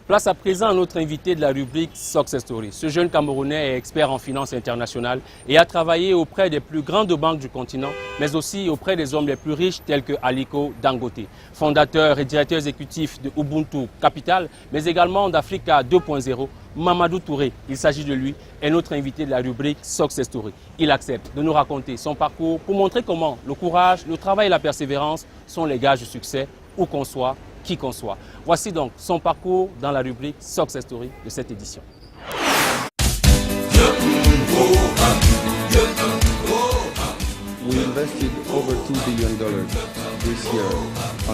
Place à présent à notre invité de la rubrique Success Story. Ce jeune Camerounais est expert en finance internationale et a travaillé auprès des plus grandes banques du continent, mais aussi auprès des hommes les plus riches tels que Aliko Dangote, fondateur et directeur exécutif de Ubuntu Capital, mais également d'Africa 2.0. Mamadou Touré, il s'agit de lui, est notre invité de la rubrique Success Story. Il accepte de nous raconter son parcours pour montrer comment le courage, le travail et la persévérance sont les gages du succès, où qu'on soit, qui qu'on soit. Voici donc son parcours dans la rubrique Success Story de cette édition. We invested over $2 billion this year.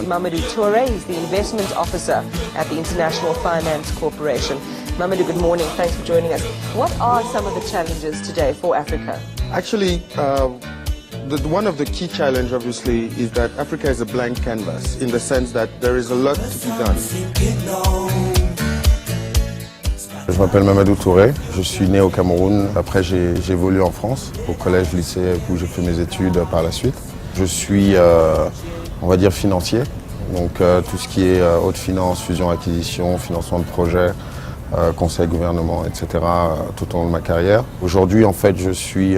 Mamadou Touré is the investment officer at the International Finance Corporation. Mamadou, good morning. Thanks for joining us. What are some of the challenges today for Africa? Actually, one of the key challenges, obviously, is that Africa is a blank canvas in the sense that there is a lot to be done. Je m'appelle Mamadou Touré, je suis né au Cameroun. Après, j'ai évolué en France, au collège, lycée, où j'ai fait mes études par la suite. Je suis, on va dire, financier. Donc, tout ce qui est haute finance, fusion-acquisition, financement de projets, conseil gouvernement, etc., tout au long de ma carrière. Aujourd'hui, en fait, je suis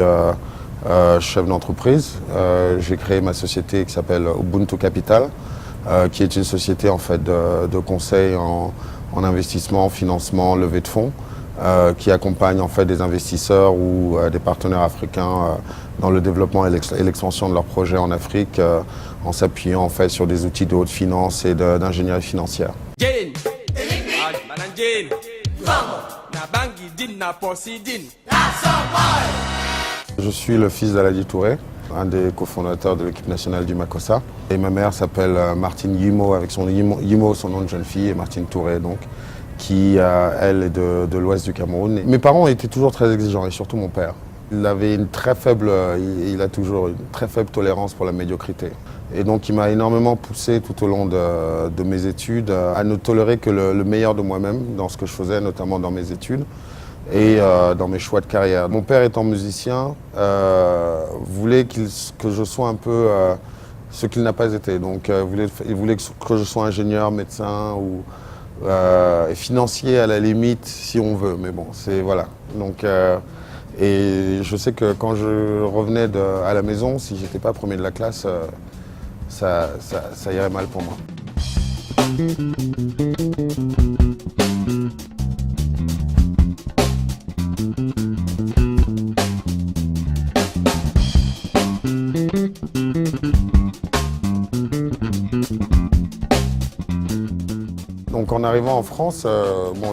chef d'entreprise. J'ai créé ma société qui s'appelle Ubuntu Capital, qui est une société en fait de conseil en investissement, financement, levée de fonds, qui accompagne en fait des investisseurs ou des partenaires africains dans le développement et l'expansion de leurs projets en Afrique, en s'appuyant en fait sur des outils de haute finance et d'ingénierie financière. Je suis le fils d'Aladi Touré, un des cofondateurs de l'équipe nationale du Makossa. Et ma mère s'appelle Martine Yimo, avec son Yimo, son nom de jeune fille, et Martine Touré, donc, qui, elle, est de l'ouest du Cameroun. Et mes parents étaient toujours très exigeants, et surtout mon père. Il avait il a toujours une très faible tolérance pour la médiocrité. Et donc il m'a énormément poussé tout au long de mes études à ne tolérer que le meilleur de moi-même dans ce que je faisais, notamment dans mes études et dans mes choix de carrière. Mon père étant musicien, voulait que je sois un peu ce qu'il n'a pas été. Donc il voulait que je sois ingénieur, médecin ou financier à la limite si on veut. Mais bon, c'est voilà. Donc et je sais que quand je revenais à la maison, si j'étais pas premier de la classe, ça irait mal pour moi. Donc en arrivant en France,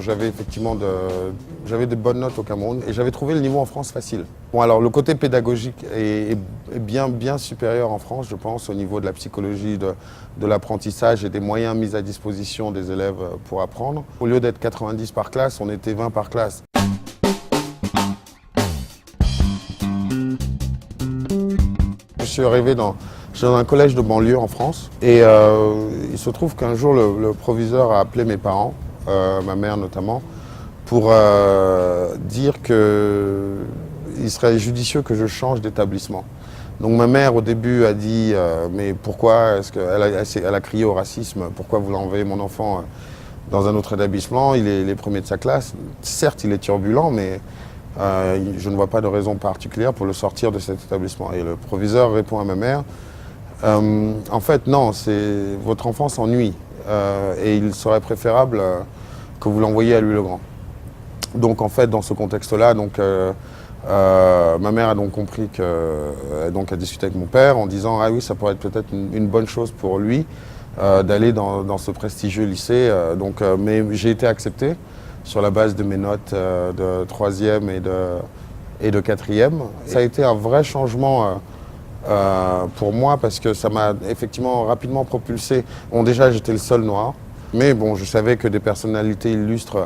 j'avais effectivement des bonnes notes au Cameroun et j'avais trouvé le niveau en France facile. Bon, alors le côté pédagogique est bien supérieur en France, je pense, au niveau de la psychologie, de l'apprentissage et des moyens mis à disposition des élèves pour apprendre. Au lieu d'être 90 par classe, on était 20 par classe. Je suis arrivé dans un collège de banlieue en France et il se trouve qu'un jour le proviseur a appelé mes parents, ma mère notamment, pour dire qu'il serait judicieux que je change d'établissement. Donc ma mère au début a dit mais pourquoi est-ce qu'elle a crié au racisme, pourquoi vous l'envoyez mon enfant dans un autre établissement, il est premier de sa classe, certes il est turbulent mais je ne vois pas de raison particulière pour le sortir de cet établissement. Et le proviseur répond à ma mère, en fait non, votre enfant s'ennuie et il serait préférable que vous l'envoyiez à Louis-le-Grand. Donc en fait dans ce contexte-là, ma mère a donc compris a discuté avec mon père en disant ah oui ça pourrait être peut-être une bonne chose pour lui d'aller dans ce prestigieux lycée. Mais j'ai été accepté sur la base de mes notes de 3e et de 4e. Ça a été un vrai changement pour moi parce que ça m'a effectivement rapidement propulsé. Bon déjà j'étais le seul noir, mais bon je savais que des personnalités illustres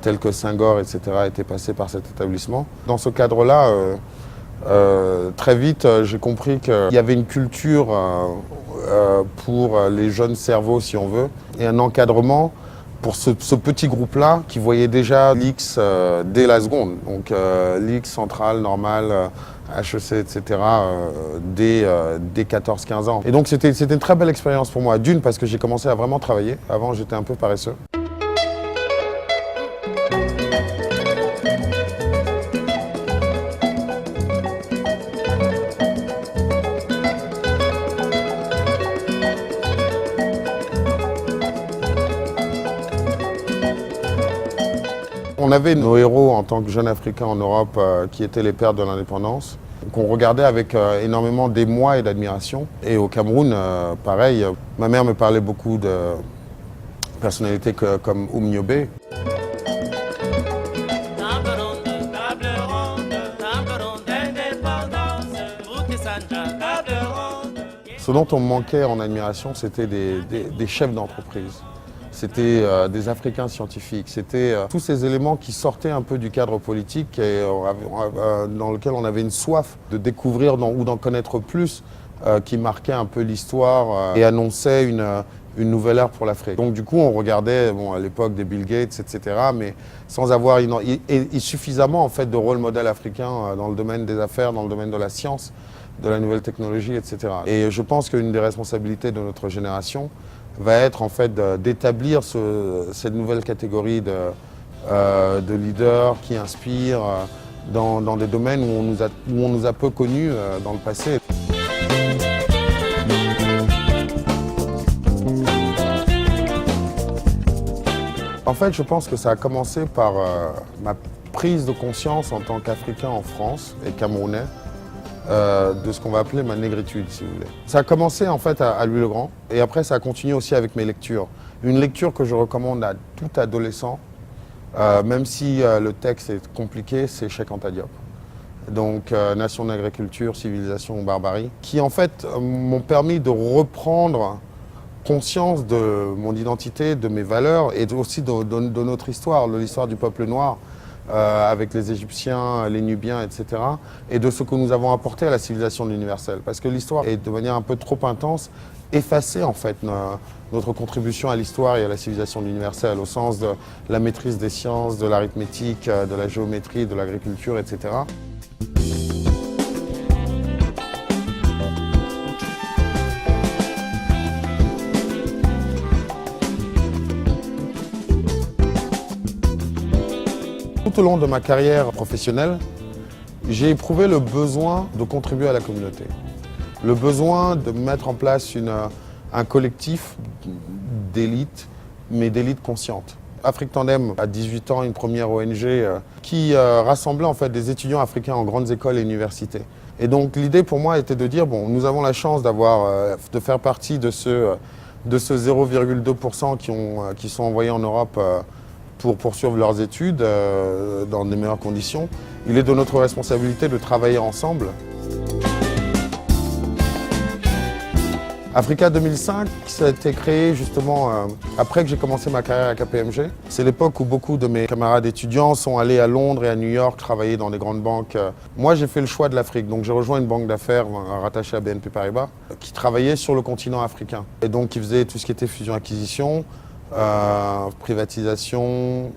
tels que Senghor, etc., étaient passés par cet établissement. Dans ce cadre-là, très vite, j'ai compris qu'il y avait une culture pour les jeunes cerveaux, si on veut, et un encadrement pour ce petit groupe-là qui voyait déjà l'X dès la seconde. Donc l'X centrale, normale, HEC, etc., dès 14-15 ans. Et donc c'était une très belle expérience pour moi. D'une, parce que j'ai commencé à vraiment travailler. Avant, j'étais un peu paresseux. On avait nos héros en tant que jeunes Africains en Europe qui étaient les pères de l'indépendance, qu'on regardait avec énormément d'émoi et d'admiration. Et au Cameroun, pareil, ma mère me parlait beaucoup de personnalités comme Nyobe. Ce dont on manquait en admiration, c'était des chefs d'entreprise. C'était des Africains scientifiques. C'était tous ces éléments qui sortaient un peu du cadre politique et dans lequel on avait une soif de découvrir ou d'en connaître plus, qui marquait un peu l'histoire et annonçait une nouvelle ère pour l'Afrique. Donc du coup, on regardait à l'époque des Bill Gates, etc., mais sans avoir suffisamment en fait, de rôle modèle africain dans le domaine des affaires, dans le domaine de la science, de la nouvelle technologie, etc. Et je pense qu'une des responsabilités de notre génération va être en fait d'établir cette nouvelle catégorie de leaders qui inspirent dans des domaines où on nous a peu connus dans le passé. En fait, je pense que ça a commencé par ma prise de conscience en tant qu'Africain en France et Camerounais de ce qu'on va appeler ma négritude, si vous voulez. Ça a commencé en fait à Louis-le-Grand et après ça a continué aussi avec mes lectures. Une lecture que je recommande à tout adolescent, même si le texte est compliqué, c'est Cheikh Anta Diop. Donc Nation d'agriculture, civilisation ou barbarie, qui en fait m'ont permis de reprendre conscience de mon identité, de mes valeurs et aussi de notre histoire, de l'histoire du peuple noir. Avec les Égyptiens, les Nubiens, etc. et de ce que nous avons apporté à la civilisation de l'universel. Parce que l'histoire est de manière un peu trop intense effacée en fait notre contribution à l'histoire et à la civilisation de l'universel au sens de la maîtrise des sciences, de l'arithmétique, de la géométrie, de l'agriculture, etc. Tout au long de ma carrière professionnelle, j'ai éprouvé le besoin de contribuer à la communauté. Le besoin de mettre en place un collectif d'élite, mais d'élite consciente. Afrique Tandem, à 18 ans, une première ONG qui rassemblait en fait des étudiants africains en grandes écoles et universités. Et donc l'idée pour moi était de dire, bon, nous avons la chance de faire partie de ce 0,2% qui sont envoyés en Europe pour poursuivre leurs études dans des meilleures conditions. Il est de notre responsabilité de travailler ensemble. Africa 2005, ça a été créé justement après que j'ai commencé ma carrière à KPMG. C'est l'époque où beaucoup de mes camarades étudiants sont allés à Londres et à New York travailler dans des grandes banques. Moi, j'ai fait le choix de l'Afrique, donc j'ai rejoint une banque d'affaires rattachée à BNP Paribas qui travaillait sur le continent africain. Et donc qui faisait tout ce qui était fusion-acquisition, privatisation,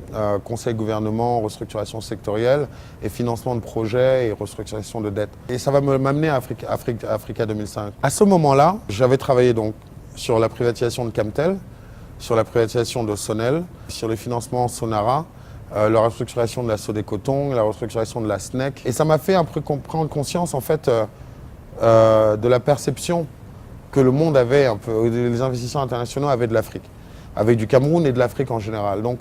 conseil gouvernement, restructuration sectorielle et financement de projets et restructuration de dettes. Et ça va m'amener à Africa 2005. À ce moment-là, j'avais travaillé donc sur la privatisation de Camtel, sur la privatisation de Sonel, sur les financements Sonara, la restructuration de la Sodecotong, la restructuration de la SNEC. Et ça m'a fait un peu prendre conscience en fait de la perception que le monde avait, un peu, les investisseurs internationaux avaient de l'Afrique, avec du Cameroun et de l'Afrique en général. Donc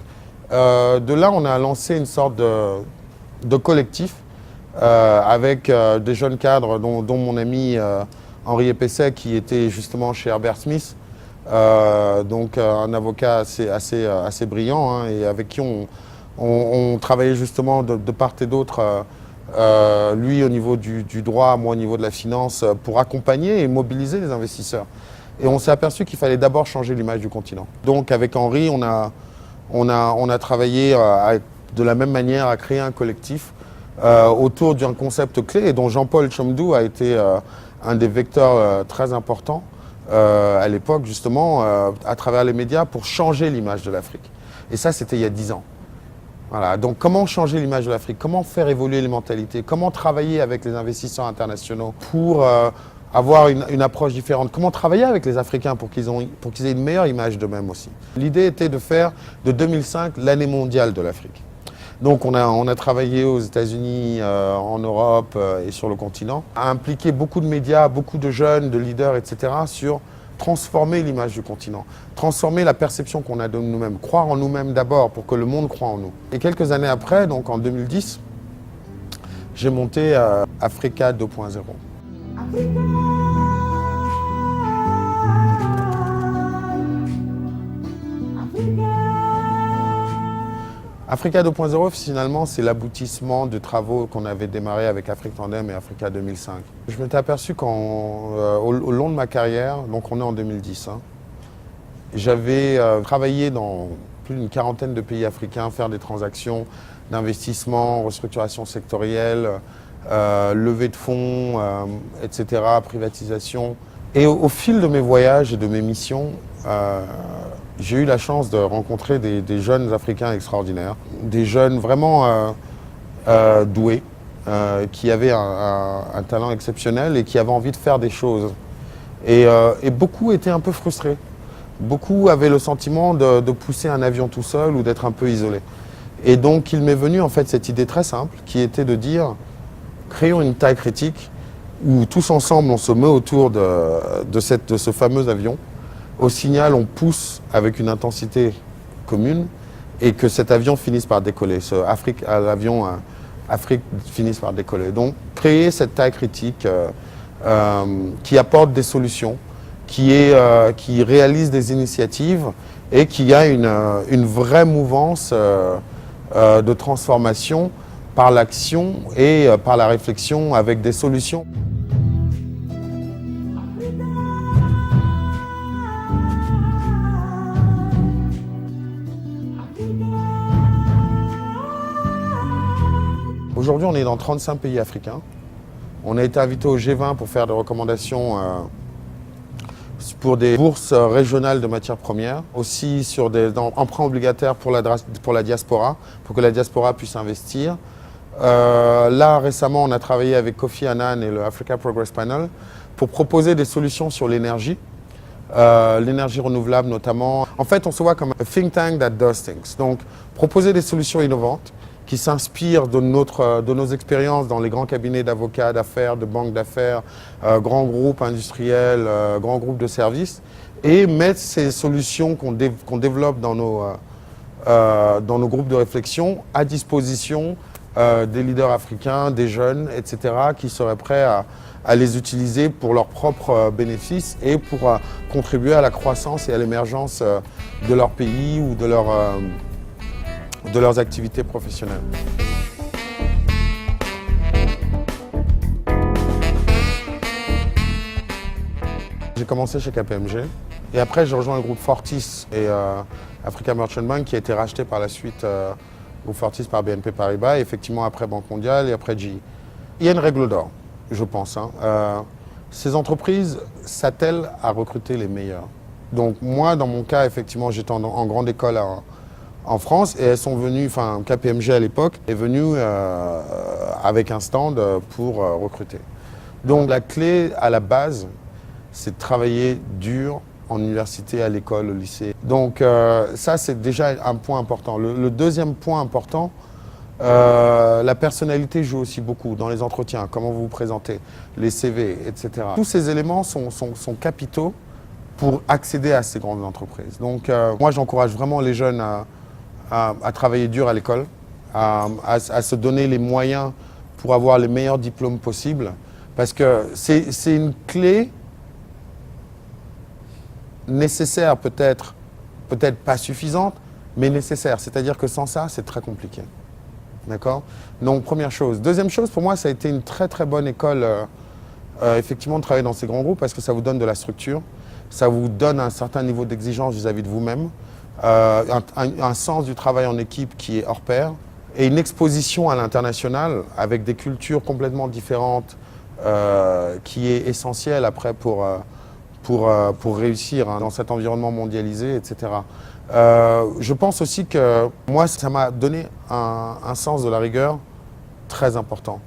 de là, on a lancé une sorte de collectif avec des jeunes cadres, dont mon ami Henri Epesset, qui était justement chez Herbert Smith, donc un avocat assez brillant, hein, et avec qui on travaillait justement de part et d'autre, lui au niveau du droit, moi au niveau de la finance, pour accompagner et mobiliser les investisseurs. Et on s'est aperçu qu'il fallait d'abord changer l'image du continent. Donc avec Henri, on a travaillé de la même manière à créer un collectif autour d'un concept clé et dont Jean-Paul Chomdou a été un des vecteurs très importants à l'époque justement à travers les médias pour changer l'image de l'Afrique. Et ça, c'était il y a 10 ans. Voilà. Donc comment changer l'image de l'Afrique? Comment faire évoluer les mentalités? Comment travailler avec les investisseurs internationaux pour avoir une approche différente? Comment travailler avec les Africains pour qu'ils aient une meilleure image d'eux-mêmes aussi? L'idée était de faire de 2005 l'année mondiale de l'Afrique. Donc on a travaillé aux États-Unis, en Europe et sur le continent, à impliquer beaucoup de médias, beaucoup de jeunes, de leaders, etc. sur transformer l'image du continent, transformer la perception qu'on a de nous-mêmes, croire en nous-mêmes d'abord pour que le monde croie en nous. Et quelques années après, donc en 2010, j'ai monté Africa 2.0. Africa 2.0, finalement, c'est l'aboutissement de travaux qu'on avait démarrés avec Afrique Tandem et Africa 2005. Je m'étais aperçu au long de ma carrière, donc on est en 2010, j'avais travaillé dans plus d'une quarantaine de pays africains, faire des transactions d'investissement, restructuration sectorielle, levée de fonds, etc., privatisation. Et au fil de mes voyages et de mes missions, j'ai eu la chance de rencontrer des jeunes Africains extraordinaires, des jeunes vraiment doués, qui avaient un talent exceptionnel et qui avaient envie de faire des choses. Et beaucoup étaient un peu frustrés. Beaucoup avaient le sentiment de pousser un avion tout seul ou d'être un peu isolés. Et donc il m'est venu en fait cette idée très simple qui était de dire créons une taille critique où tous ensemble on se met autour de ce fameux avion. Au signal, on pousse avec une intensité commune et que cet avion finisse par décoller. L'avion Afrique finisse par décoller. Donc, créer cette taille critique qui apporte des solutions, qui réalise des initiatives et qui a une vraie mouvance de transformation par l'action et par la réflexion avec des solutions. Aujourd'hui, on est dans 35 pays africains. On a été invité au G20 pour faire des recommandations pour des bourses régionales de matières premières, aussi sur des emprunts obligataires pour la diaspora, pour que la diaspora puisse investir. Là, récemment, on a travaillé avec Kofi Annan et le Africa Progress Panel pour proposer des solutions sur l'énergie, l'énergie renouvelable notamment. En fait, on se voit comme un think tank that does things. Donc, proposer des solutions innovantes qui s'inspirent de nos expériences dans les grands cabinets d'avocats, d'affaires, de banques d'affaires, grands groupes industriels, grands groupes de services, et mettre ces solutions qu'on développe dans nos groupes de réflexion à disposition des leaders africains, des jeunes, etc., qui seraient prêts à les utiliser pour leurs propres bénéfices et pour contribuer à la croissance et à l'émergence de leur pays ou de leurs activités professionnelles. J'ai commencé chez KPMG et après j'ai rejoint le groupe Fortis et Africa Merchant Bank qui a été racheté par la suite groupe Fortis par BNP Paribas et effectivement après Banque Mondiale et après GE. Il y a une règle d'or, je pense. Ces entreprises s'attellent à recruter les meilleurs. Donc moi, dans mon cas, effectivement, j'étais en grande école en France et elles sont venues, enfin KPMG à l'époque est venu avec un stand pour recruter. Donc la clé à la base, c'est de travailler dur en université, à l'école, au lycée. Donc ça c'est déjà un point important. Le deuxième point important, la personnalité joue aussi beaucoup dans les entretiens, comment vous vous présentez, les CV, etc. Tous ces éléments sont capitaux pour accéder à ces grandes entreprises. Donc moi j'encourage vraiment les jeunes à travailler dur à l'école, à se donner les moyens pour avoir les meilleurs diplômes possibles, parce que c'est une clé nécessaire, peut-être pas suffisante, mais nécessaire. C'est-à-dire que sans ça, c'est très compliqué. D'accord ? Donc, première chose. Deuxième chose, pour moi, ça a été une très très bonne école, effectivement, de travailler dans ces grands groupes, parce que ça vous donne de la structure, ça vous donne un certain niveau d'exigence vis-à-vis de vous-même, un sens du travail en équipe qui est hors pair, et une exposition à l'international avec des cultures complètement différentes, qui est essentielle après pour réussir dans cet environnement mondialisé, etc. Je pense aussi que moi, ça m'a donné un sens de la rigueur très important.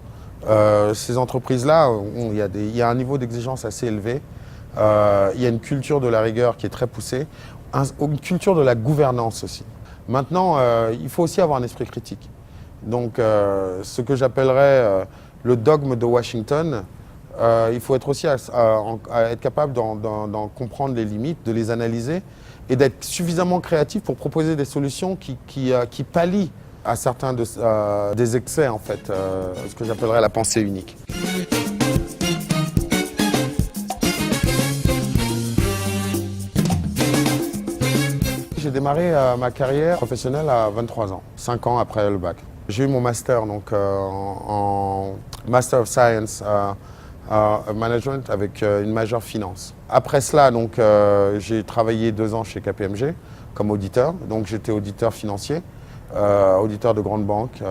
Ces entreprises-là, il y a un niveau d'exigence assez élevé. Il y a une culture de la rigueur qui est très poussée, une culture de la gouvernance aussi. Maintenant, il faut aussi avoir un esprit critique. Donc, ce que j'appellerais le dogme de Washington, il faut être aussi à être capable d'en comprendre les limites, de les analyser et d'être suffisamment créatif pour proposer des solutions qui pallient à certains des excès, en fait, ce que j'appellerais la pensée unique. J'ai démarré ma carrière professionnelle à 23 ans, 5 ans après le bac. J'ai eu mon master donc, en Master of Science Management avec une majeure finance. Après cela, donc, j'ai travaillé 2 ans chez KPMG comme auditeur. Donc j'étais auditeur financier, auditeur de grandes banques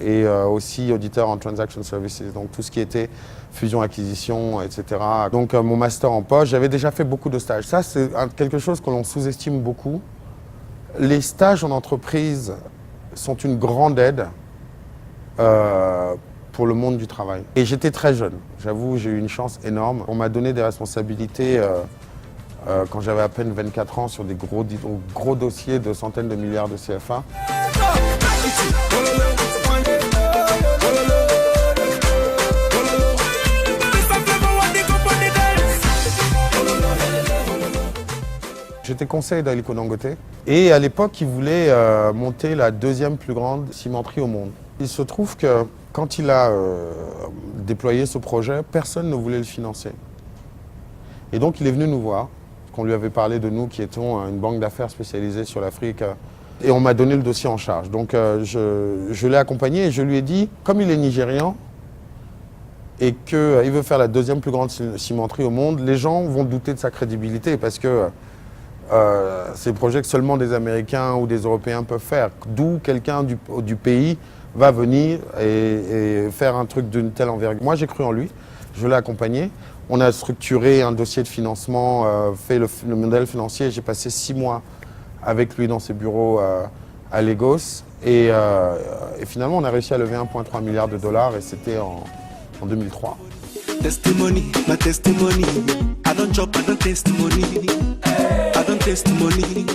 et aussi auditeur en Transaction Services, donc tout ce qui était fusion-acquisition, etc. Donc mon master en poche, j'avais déjà fait beaucoup de stages. Ça, c'est quelque chose que l'on sous-estime beaucoup. Les stages en entreprise sont une grande aide pour le monde du travail. Et j'étais très jeune, j'avoue, j'ai eu une chance énorme. On m'a donné des responsabilités quand j'avais à peine 24 ans sur des gros dossiers de centaines de milliards de CFA. J'étais conseiller d'Aliko Dangote et à l'époque, il voulait monter la 2e plus grande cimenterie au monde. Il se trouve que quand il a déployé ce projet, personne ne voulait le financer. Et donc, il est venu nous voir, qu'on lui avait parlé de nous qui étions une banque d'affaires spécialisée sur l'Afrique. Et on m'a donné le dossier en charge. Donc, je l'ai accompagné et je lui ai dit, comme il est nigérian et qu'il veut faire la 2e plus grande cimenterie au monde, les gens vont douter de sa crédibilité parce que c'est des projets que seulement des Américains ou des Européens peuvent faire. D'où quelqu'un du pays va venir et faire un truc d'une telle envergure. Moi, j'ai cru en lui, je l'ai accompagné. On a structuré un dossier de financement, fait le modèle financier. J'ai passé 6 mois avec lui dans ses bureaux à Lagos. Et finalement, on a réussi à lever 1,3 milliard de dollars et c'était en 2003. Testimony, my testimony. I don't chop, I don't testimony. I don't testimony.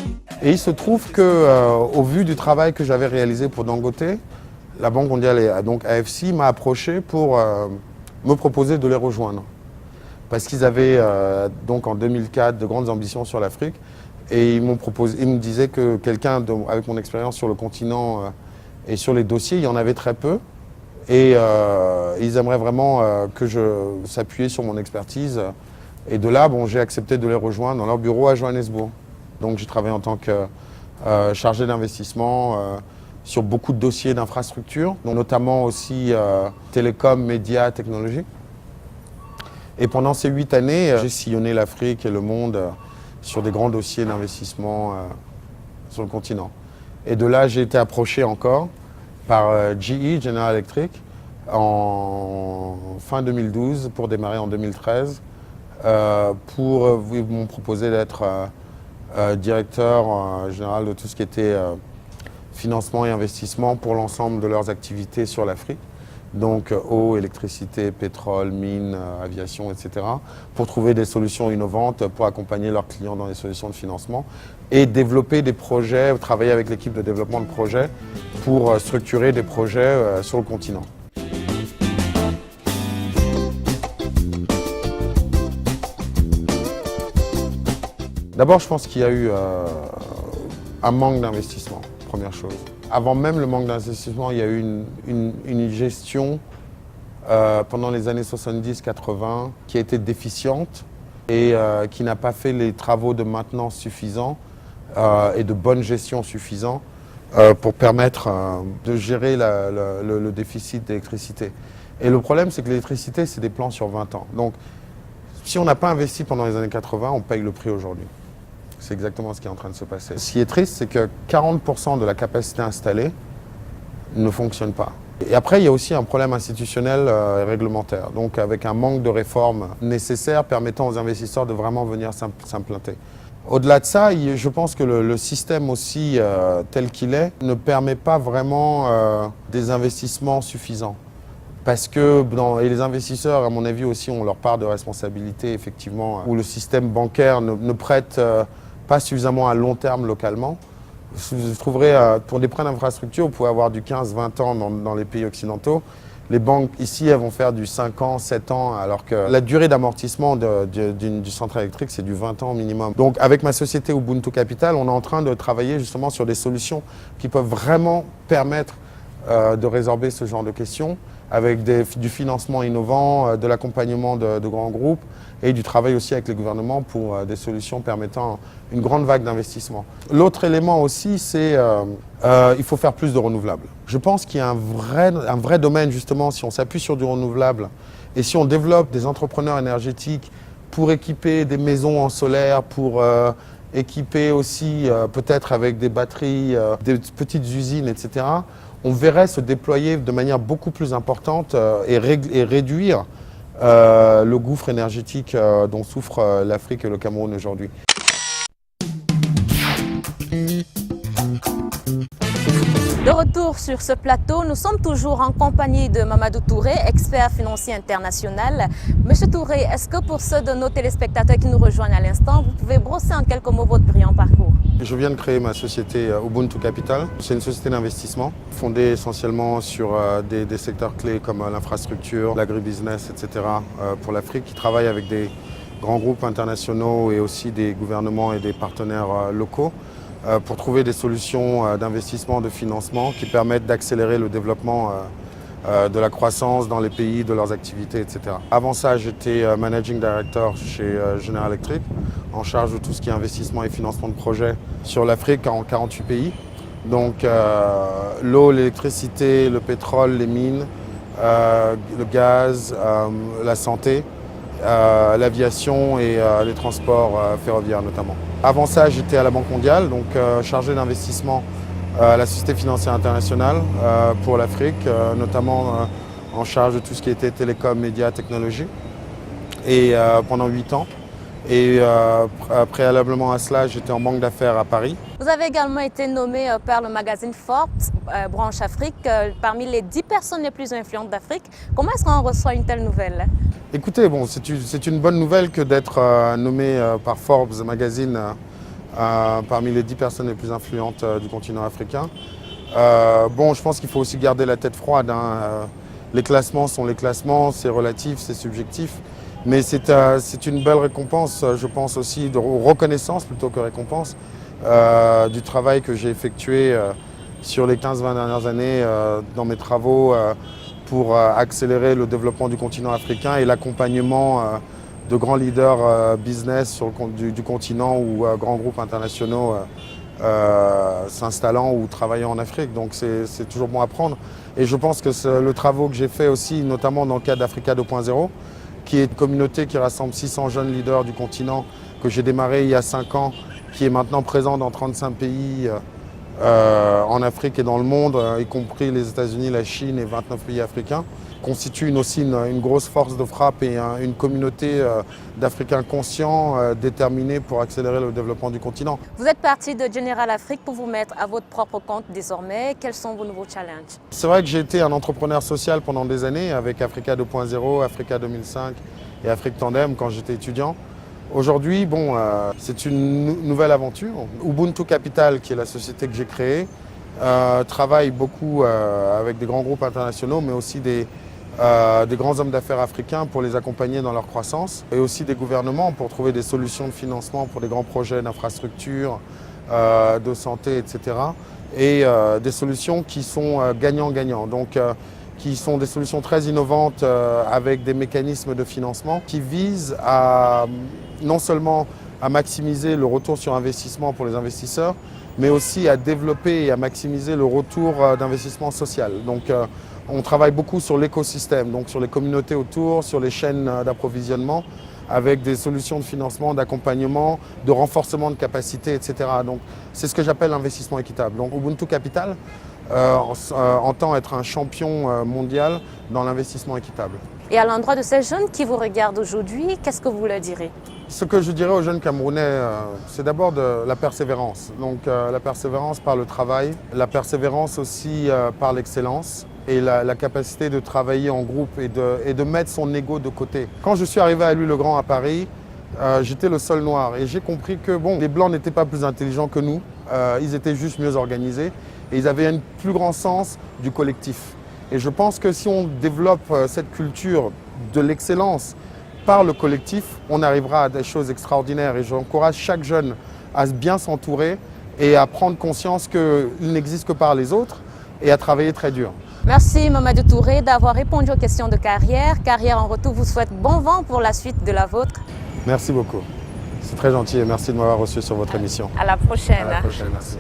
Et il se trouve que, au vu du travail que j'avais réalisé pour Dangote, la Banque mondiale, donc AFC, m'a approché pour me proposer de les rejoindre. Parce qu'ils avaient donc en 2004 de grandes ambitions sur l'Afrique et ils me disaient que quelqu'un avec mon expérience sur le continent et sur les dossiers, il y en avait très peu. Et ils aimeraient vraiment que je s'appuie sur mon expertise. Et de là, bon, j'ai accepté de les rejoindre dans leur bureau à Johannesburg. Donc j'ai travaillé en tant que chargé d'investissement sur beaucoup de dossiers d'infrastructure, notamment aussi télécom, médias, technologie. Et pendant ces 8 années, j'ai sillonné l'Afrique et le monde sur des grands dossiers d'investissement sur le continent. Et de là, j'ai été approché encore par GE, General Electric, en fin 2012 pour démarrer en 2013. Ils m'ont proposé d'être directeur général de tout ce qui était financement et investissement pour l'ensemble de leurs activités sur l'Afrique. Donc eau, électricité, pétrole, mines, aviation, etc. pour trouver des solutions innovantes, pour accompagner leurs clients dans les solutions de financement et développer des projets, travailler avec l'équipe de développement de projets pour structurer des projets sur le continent. D'abord, je pense qu'il y a eu un manque d'investissement, première chose. Avant même le manque d'investissement, il y a eu une gestion pendant les années 70-80 qui a été déficiente et qui n'a pas fait les travaux de maintenance suffisants et de bonne gestion suffisants pour permettre de gérer le déficit d'électricité. Et le problème, c'est que l'électricité, c'est des plans sur 20 ans. Donc, si on n'a pas investi pendant les années 80, on paye le prix aujourd'hui. C'est exactement ce qui est en train de se passer. Ce qui est triste, c'est que 40% de la capacité installée ne fonctionne pas. Et après, il y a aussi un problème institutionnel et réglementaire, donc avec un manque de réformes nécessaires permettant aux investisseurs de vraiment venir s'implanter. Au-delà de ça, je pense que le système aussi tel qu'il est ne permet pas vraiment des investissements suffisants. Parce que et les investisseurs, à mon avis aussi, ont leur part de responsabilité, effectivement, où le système bancaire ne prête pas suffisamment à long terme localement. Vous trouverez, pour des prêts d'infrastructure, vous pouvez avoir du 15-20 ans dans les pays occidentaux, Les banques ici, elles vont faire du 5 ans, 7 ans, alors que la durée d'amortissement du centrale électrique, c'est du 20 ans minimum. Donc avec ma société Ubuntu Capital, on est en train de travailler justement sur des solutions qui peuvent vraiment permettre de résorber ce genre de questions, avec du financement innovant, de l'accompagnement de grands groupes et du travail aussi avec les gouvernements pour des solutions permettant une grande vague d'investissement. L'autre élément aussi, c'est il faut faire plus de renouvelables. Je pense qu'il y a un vrai domaine justement, si on s'appuie sur du renouvelable et si on développe des entrepreneurs énergétiques pour équiper des maisons en solaire, pour équiper aussi peut-être avec des batteries, des petites usines, etc., on verrait se déployer de manière beaucoup plus importante et réduire le gouffre énergétique dont souffrent l'Afrique et le Cameroun aujourd'hui. De retour sur ce plateau, nous sommes toujours en compagnie de Mamadou Touré, expert financier international. Monsieur Touré, est-ce que pour ceux de nos téléspectateurs qui nous rejoignent à l'instant, vous pouvez brosser en quelques mots votre brillant parcours? Je viens de créer ma société Ubuntu Capital. C'est une société d'investissement fondée essentiellement sur des secteurs clés comme l'infrastructure, l'agribusiness, etc. Pour l'Afrique, qui travaille avec des grands groupes internationaux et aussi des gouvernements et des partenaires locaux pour trouver des solutions d'investissement, de financement qui permettent d'accélérer le développement de la croissance dans les pays, de leurs activités, etc. Avant ça, j'étais Managing Director chez General Electric, en charge de tout ce qui est investissement et financement de projets sur l'Afrique en 48 pays. Donc l'eau, l'électricité, le pétrole, les mines, le gaz, la santé, l'aviation et les transports ferroviaires notamment. Avant ça, j'étais à la Banque mondiale, donc chargé d'investissement à la Société financière internationale pour l'Afrique, notamment en charge de tout ce qui était télécom, médias, technologie, et pendant 8 ans. Et préalablement à cela, j'étais en banque d'affaires à Paris. Vous avez également été nommé par le magazine Forbes, branche Afrique, parmi les 10 personnes les plus influentes d'Afrique. Comment est-ce qu'on reçoit une telle nouvelle? Écoutez, bon, c'est une bonne nouvelle que d'être nommé par Forbes magazine parmi les 10 personnes les plus influentes du continent africain. Bon, je pense qu'il faut aussi garder la tête froide, hein. Les classements sont les classements, c'est relatif, c'est subjectif. Mais c'est une belle récompense, je pense aussi, de reconnaissance plutôt que récompense, du travail que j'ai effectué sur les 15-20 dernières années dans mes travaux pour accélérer le développement du continent africain et l'accompagnement de grands leaders business du continent ou grands groupes internationaux s'installant ou travaillant en Afrique. Donc c'est toujours bon à prendre. Et je pense que le travail que j'ai fait aussi, notamment dans le cadre d'Africa 2.0, qui est une communauté qui rassemble 600 jeunes leaders du continent, que j'ai démarré il y a 5 ans, qui est maintenant présent dans 35 pays en Afrique et dans le monde, y compris les États-Unis, la Chine et 29 pays africains, constitue aussi une grosse force de frappe et une communauté d'Africains conscients, déterminés pour accélérer le développement du continent. Vous êtes parti de General Afrique pour vous mettre à votre propre compte désormais. Quels sont vos nouveaux challenges? C'est vrai que j'ai été un entrepreneur social pendant des années avec Africa 2.0, Africa 2005 et Afrique Tandem quand j'étais étudiant. Aujourd'hui, bon, c'est une nouvelle aventure. Ubuntu Capital, qui est la société que j'ai créée, travaille beaucoup avec des grands groupes internationaux, mais aussi des grands hommes d'affaires africains pour les accompagner dans leur croissance, et aussi des gouvernements pour trouver des solutions de financement pour des grands projets d'infrastructure, de santé, etc. Et des solutions qui sont gagnant-gagnant. Donc, qui sont des solutions très innovantes avec des mécanismes de financement qui visent à non seulement à maximiser le retour sur investissement pour les investisseurs, mais aussi à développer et à maximiser le retour d'investissement social. Donc on travaille beaucoup sur l'écosystème, donc sur les communautés autour, sur les chaînes d'approvisionnement, avec des solutions de financement, d'accompagnement, de renforcement de capacité, etc. Donc c'est ce que j'appelle l'investissement équitable. Donc Ubuntu Capital entend être un champion mondial dans l'investissement équitable. Et à l'endroit de ces jeunes qui vous regardent aujourd'hui, qu'est-ce que vous leur direz? Ce que je dirais aux jeunes Camerounais, c'est d'abord de la persévérance. Donc la persévérance par le travail, la persévérance aussi par l'excellence et la capacité de travailler en groupe et de mettre son ego de côté. Quand je suis arrivé à Louis-le-Grand à Paris, j'étais le seul noir et j'ai compris que bon, les Blancs n'étaient pas plus intelligents que nous, ils étaient juste mieux organisés et ils avaient un plus grand sens du collectif. Et je pense que si on développe cette culture de l'excellence par le collectif, on arrivera à des choses extraordinaires. Et j'encourage chaque jeune à bien s'entourer et à prendre conscience qu'il n'existe que par les autres et à travailler très dur. Merci Mamadou Touré d'avoir répondu aux questions de Carrière. Carrière en retour vous souhaite bon vent pour la suite de la vôtre. Merci beaucoup. C'est très gentil et merci de m'avoir reçu sur votre émission. À la prochaine. À la prochaine, merci.